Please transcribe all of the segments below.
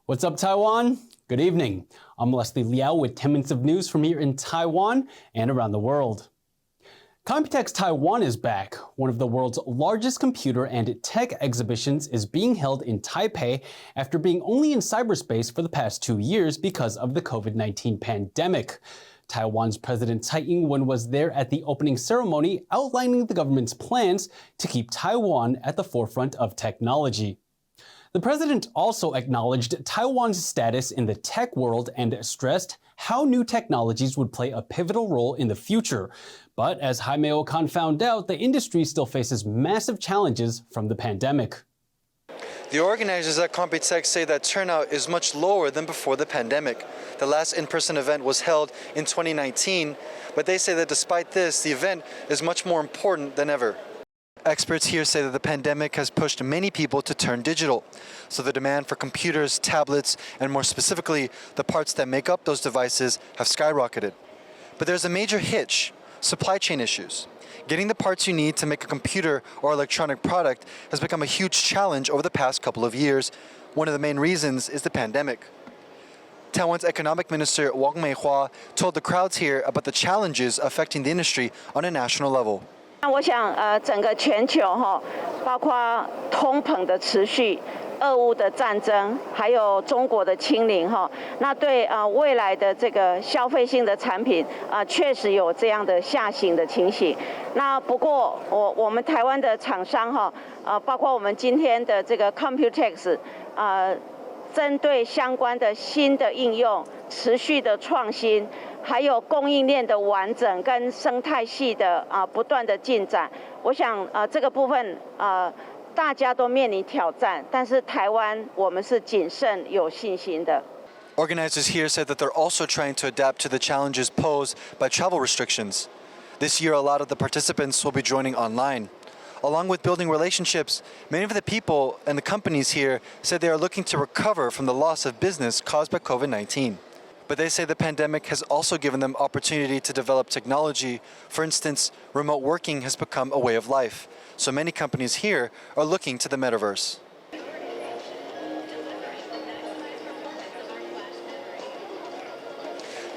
What's up, Taiwan? Good evening. I'm Liao with 10 minutes of news from here in Taiwan and around the world. Computex Taiwan is back. One of the world's largest computer and tech exhibitions is being held in Taipei after being only in cyberspace for the past 2 years because of the COVID-19 pandemic. Taiwan's President Tsai Ing-wen was there at the opening ceremony, outlining the government's plans to keep Taiwan at the forefront of technology. The president also acknowledged Taiwan's status in the tech world and stressed how new technologies would play a pivotal role in the future. But as Jaime Okan found out, the industry still faces massive challenges from the pandemic. The organizers at Computex say that turnout is much lower than before the pandemic. The last in-person event was held in 2019, but they say that despite this, the event is much more important than ever. Experts here say that the pandemic has pushed many people to turn digital, so the demand for computers, tablets, and more specifically, the parts that make up those devices have skyrocketed. But there's a major hitch: supply chain issues. Getting the parts you need to make a computer or electronic product has become a huge challenge over the past couple of years. One of the main reasons is the pandemic. Taiwan's economic minister Wang Meihua told the crowds here about the challenges affecting the industry on a national level. 我想，整个全球包括通膨的持续、俄乌的战争，还有中国的清零那对未来的这个消费性的产品确实有这样的下行的情形。那不过我们台湾的厂商包括我们今天的这个 Computex 针对相关的新的应用、持续的创新，还有供应链的完整跟生态系的不断的进展，我想这个部分大家都面临挑战，但是台湾我们是谨慎有信心的。Organizers here said that they're also trying to adapt to the challenges posed by travel restrictions. This year, a lot of the participants will be joining online. Along with building relationships, many of the people and the companies here said they are looking to recover from the loss of business caused by COVID-19. But they say the pandemic has also given them opportunity to develop technology. For instance, remote working has become a way of life. So many companies here are looking to the metaverse.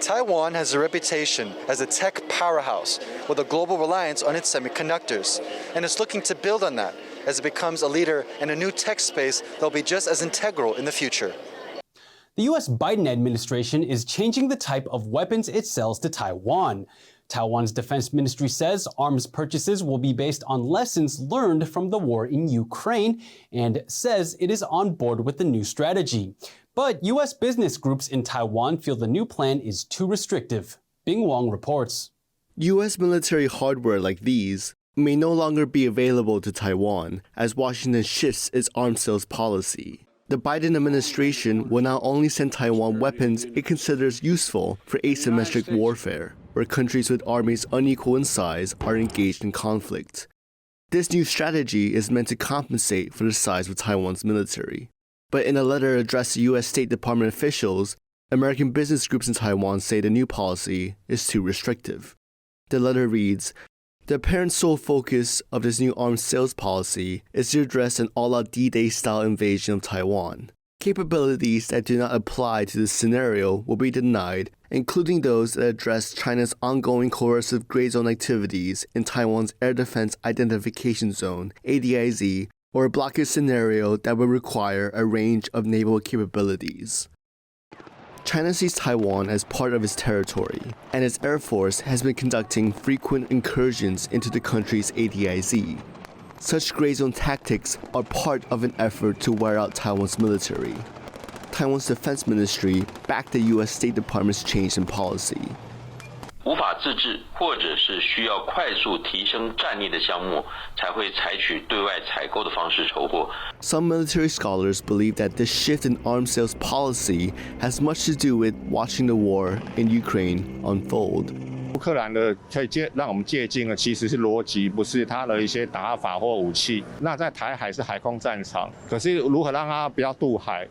Taiwan has a reputation as a tech powerhouse with a global reliance on its semiconductors, and is looking to build on that as it becomes a leader in a new tech space that will be just as integral in the future. The U.S. Biden administration is changing the type of weapons it sells to Taiwan. Taiwan's defense ministry says arms purchases will be based on lessons learned from the war in Ukraine and says it is on board with the new strategy. But U.S. business groups in Taiwan feel the new plan is too restrictive. Bing Wong reports. U.S. military hardware like these may no longer be available to Taiwan as Washington shifts its arms sales policy. The Biden administration will now only send Taiwan weapons it considers useful for asymmetric warfare, where countries with armies unequal in size are engaged in conflict. This new strategy is meant to compensate for the size of Taiwan's military. But in a letter addressed to U.S. State Department officials, American business groups in Taiwan say the new policy is too restrictive. The letter reads, "The apparent sole focus of this new arms sales policy is to address an all-out D-Day style invasion of Taiwan. Capabilities that do not apply to this scenario will be denied, including those that address China's ongoing coercive gray zone activities in Taiwan's Air Defense Identification Zone, ADIZ, or a blockade scenario that would require a range of naval capabilities." China sees Taiwan as part of its territory, and its Air Force has been conducting frequent incursions into the country's ADIZ. Such gray zone tactics are part of an effort to wear out Taiwan's military. Taiwan's defense ministry backed the U.S. State Department's change in policy. 无法自制或者是需要快速提升战力的项目，才会采取对外采购的方式筹获。 Some military scholars believe that this shift in arms sales policy has much to do with watching the war in Ukraine unfold. 乌克兰的可以让我们借鉴的其实是逻辑，不是它的一些打法或武器。那在台海是海空战场，可是如何让它不要渡海？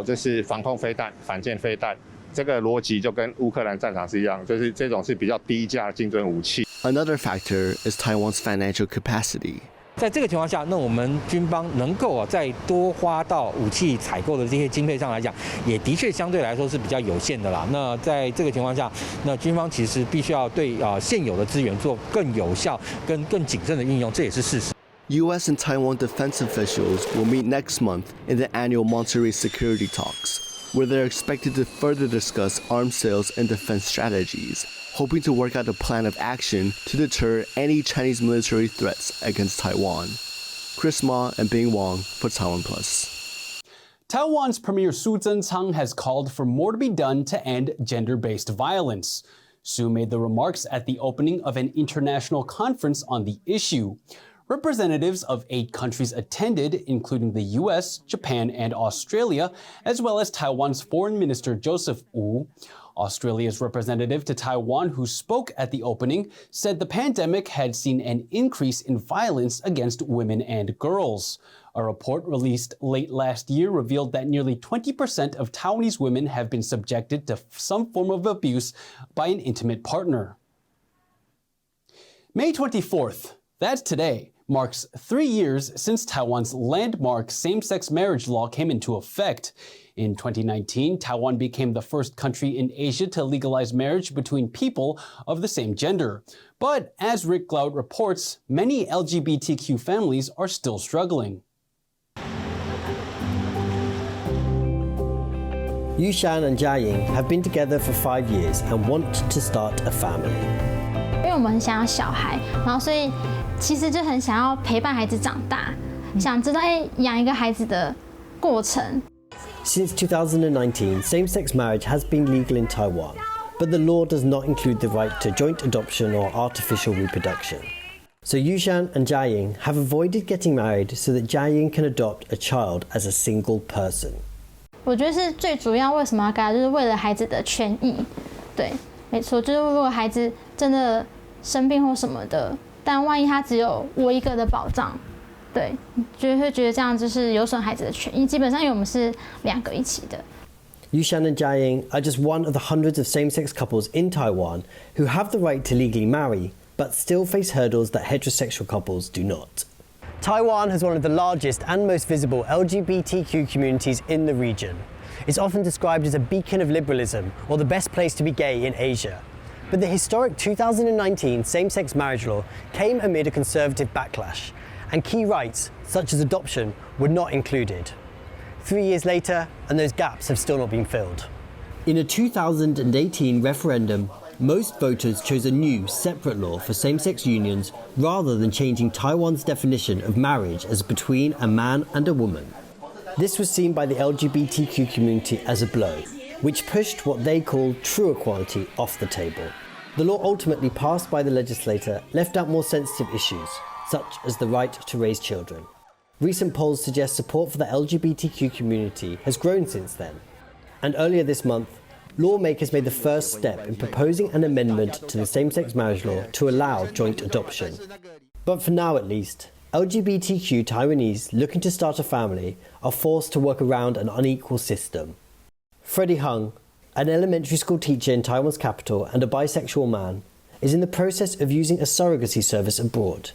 这是防空飞弹、反舰飞弹。 这个逻辑就跟乌克兰战场是一样，就是这种是比较低价精准武器。Another factor is Taiwan's financial capacity. 在这个情况下，那我们军方能够再多花到武器采购的这些经费上来讲，也的确相对来说是比较有限的啦。那在这个情况下，那军方其实必须要对现有的资源做更有效、更谨慎的运用，这也是事实。U.S. and Taiwan defense officials will meet next month in the annual Monterey security talks, where they're expected to further discuss arms sales and defense strategies, hoping to work out a plan of action to deter any Chinese military threats against Taiwan. Chris Ma and Bing Wang for TaiwanPlus. Taiwan's Premier Su Tseng has called for more to be done to end gender-based violence. Su made the remarks at the opening of an international conference on the issue. Representatives of 8 countries attended, including the US, Japan, and Australia, as well as Taiwan's Foreign Minister Joseph Wu. Australia's representative to Taiwan, who spoke at the opening, said the pandemic had seen an increase in violence against women and girls. A report released late last year revealed that nearly 20% of Taiwanese women have been subjected to some form of abuse by an intimate partner. May 24th, that's today, marks 3 years since Taiwan's landmark same-sex marriage law came into effect. In 2019, Taiwan became the first country in Asia to legalize marriage between people of the same gender. But as Rick Glaude reports, many LGBTQ families are still struggling. Yushan and Jiaying have been together for 5 years and want to start a family. 因为我们很想要小孩，然后所以其实就很想要陪伴孩子长大，想知道养一个孩子的过程。Since 2019, same-sex marriage has been legal in Taiwan, but the law does not include the right to joint adoption or artificial reproduction. So Yushan and Jiaying have avoided getting married so that Jiaying can adopt a child as a single person. 我觉得是最主要，为什么要改，就是为了孩子的权益。对，没错，就是如果孩子真的生病或什么的，但万一他只有我一个的保障，对，就会觉得这样就是有损孩子的权益。基本上，因为我们是2个一起的。Yushan and Jiaying are just one of the hundreds of same-sex couples in Taiwan who have the right to legally marry, but still face hurdles that heterosexual couples do not. Taiwan has one of the largest and most visible LGBTQ communities in the region. It's often described as a beacon of liberalism or the best place to be gay in Asia. But the historic 2019 same-sex marriage law came amid a conservative backlash, and key rights, such as adoption, were not included. 3 years later, and those gaps have still not been filled. In a 2018 referendum, most voters chose a new, separate law for same-sex unions rather than changing Taiwan's definition of marriage as between a man and a woman. This was seen by the LGBTQ community as a blow, which pushed what they call true equality off the table. The law ultimately passed by the legislator left out more sensitive issues, such as the right to raise children. Recent polls suggest support for the LGBTQ community has grown since then. And earlier this month, lawmakers made the first step in proposing an amendment to the same-sex marriage law to allow joint adoption. But for now at least, LGBTQ Taiwanese looking to start a family are forced to work around an unequal system. Freddie Hung, an elementary school teacher in Taiwan's capital and a bisexual man, is in the process of using a surrogacy service abroad.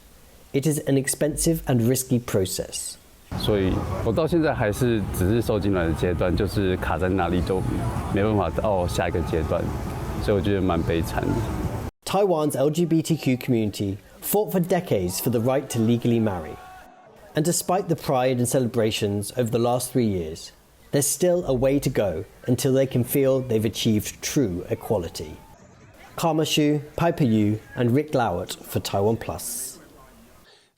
It is an expensive and risky process. 所以我到现在还是只是受精卵的阶段，就是卡在那里，就没办法到下一个阶段，所以我觉得蛮悲惨的。Taiwan's LGBTQ community fought for decades for the right to legally marry. And despite the pride and celebrations over the last 3 years, there's still a way to go until they can feel they've achieved true equality. Karma Xu, Piper Yu, and Rick Glaude for TaiwanPlus.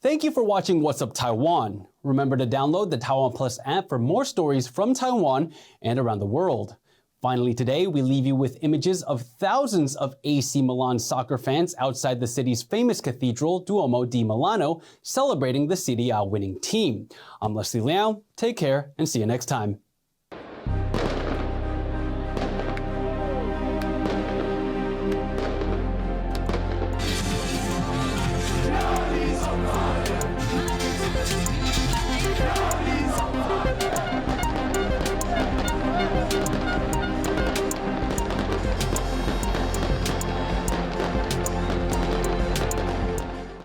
Thank you for watching What's Up Taiwan. Remember to download the TaiwanPlus app for more stories from Taiwan and around the world. Finally today, we leave you with images of thousands of AC Milan soccer fans outside the city's famous cathedral, Duomo di Milano, celebrating the Serie A winning team. I'm Leslie Liao. Take care and see you next time. Come on.